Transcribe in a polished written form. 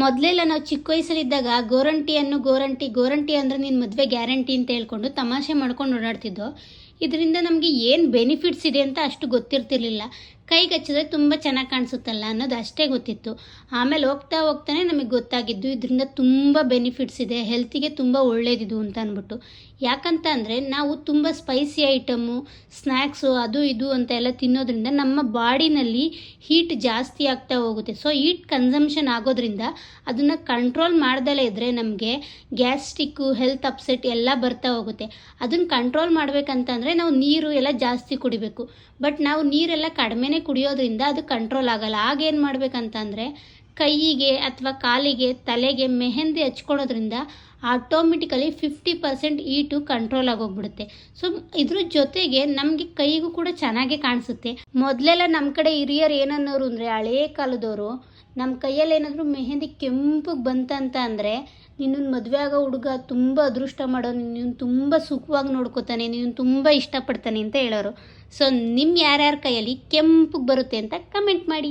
ಮೊದಲೆಲ್ಲ ನಾವು ಚಿಕ್ಕ ವಯಸ್ಸಲ್ಲಿದ್ದಾಗ ಗೋರಂಟಿ ಅಂದರೆ ನಿನ್ನ ಮದುವೆ ಗ್ಯಾರಂಟಿ ಅಂತ ಹೇಳ್ಕೊಂಡು ತಮಾಷೆ ಮಾಡ್ಕೊಂಡು ಓಡಾಡ್ತಿದ್ದೋ. ಇದರಿಂದ ನಮಗೆ ಏನು ಬೆನಿಫಿಟ್ಸ್ ಇದೆ ಅಂತ ಅಷ್ಟು ಗೊತ್ತಿರ್ತಿರ್ಲಿಲ್ಲ. ಕೈಗೆ ಹಚ್ಚಿದ್ರೆ ತುಂಬ ಚೆನ್ನಾಗಿ ಕಾಣಿಸುತ್ತಲ್ಲ ಅನ್ನೋದು ಅಷ್ಟೇ ಗೊತ್ತಿತ್ತು. ಆಮೇಲೆ ಹೋಗ್ತಾನೆ ನಮಗೆ ಗೊತ್ತಾಗಿದ್ದು ಇದರಿಂದ ತುಂಬ ಬೆನಿಫಿಟ್ಸ್ ಇದೆ, ಹೆಲ್ತಿಗೆ ತುಂಬ ಒಳ್ಳೇದಿದು ಅಂತ ಅಂದ್ಬಿಟ್ಟು. ಯಾಕಂತ ಅಂದರೆ ನಾವು ತುಂಬ ಸ್ಪೈಸಿ ಐಟಮು, ಸ್ನ್ಯಾಕ್ಸು ಅದು ಇದು ಅಂತ ಎಲ್ಲ ತಿನ್ನೋದ್ರಿಂದ ನಮ್ಮ ಬಾಡಿನಲ್ಲಿ ಹೀಟ್ ಜಾಸ್ತಿ ಆಗ್ತಾ ಹೋಗುತ್ತೆ. ಸೊ ಹೀಟ್ ಕನ್ಸಂಪ್ಷನ್ ಆಗೋದ್ರಿಂದ ಅದನ್ನು ಕಂಟ್ರೋಲ್ ಮಾಡ್ದಲೇ ಇದ್ದರೆ ನಮಗೆ ಗ್ಯಾಸ್ಟ್ರಿಕ್ಕು, ಹೆಲ್ತ್ ಅಪ್ಸೆಟ್ ಎಲ್ಲ ಬರ್ತಾ ಹೋಗುತ್ತೆ. ಅದನ್ನು ಕಂಟ್ರೋಲ್ ಮಾಡಬೇಕಂತಂದರೆ ನಾವು ನೀರು ಎಲ್ಲ ಜಾಸ್ತಿ ಕುಡಿಬೇಕು. ಬಟ್ ನಾವು ನೀರೆಲ್ಲ ಕಡಿಮೆನೇ ಕುಡಿಯೋದ್ರಿಂದ ಅದು ಕಂಟ್ರೋಲ್ ಆಗಲ್ಲ. ಆಗೇನು ಮಾಡಬೇಕಂತಂದರೆ ಕೈಯಿಗೆ ಅಥವಾ ಕಾಲಿಗೆ, ತಲೆಗೆ ಮೆಹಂದಿ ಹಚ್ಕೊಳೋದ್ರಿಂದ ಆಟೋಮೆಟಿಕಲಿ 50% ಹೀಟು ಕಂಟ್ರೋಲ್ ಆಗೋಗ್ಬಿಡುತ್ತೆ. ಸೊ ಇದ್ರ ಜೊತೆಗೆ ನಮಗೆ ಕೈಗೂ ಕೂಡ ಚೆನ್ನಾಗೇ ಕಾಣಿಸುತ್ತೆ. ಮೊದಲೆಲ್ಲ ನಮ್ಮ ಕಡೆ ಹಿರಿಯರು ಏನನ್ನೋರು ಅಂದರೆ, ಹಳೇ ಕಾಲದವರು, ನಮ್ಮ ಕೈಯಲ್ಲಿ ಏನಾದರೂ ಮೆಹಂದಿ ಕೆಂಪಗೆ ಬಂತಂತ ಅಂದರೆ ನಿನ್ನನ್ನು ಮದುವೆ ಆಗೋ ಹುಡುಗ ತುಂಬ ಅದೃಷ್ಟ ಮಾಡೋ, ನೀನು ತುಂಬ ಸುಖವಾಗಿ ನೋಡ್ಕೋತಾನೆ, ನೀನು ತುಂಬ ಇಷ್ಟಪಡ್ತಾನೆ ಅಂತ ಹೇಳೋರು. ಸೊ ನಿಮ್ಮ ಯಾರ್ಯಾರ ಕೈಯಲ್ಲಿ ಕೆಂಪಗೆ ಬರುತ್ತೆ ಅಂತ ಕಮೆಂಟ್ ಮಾಡಿ.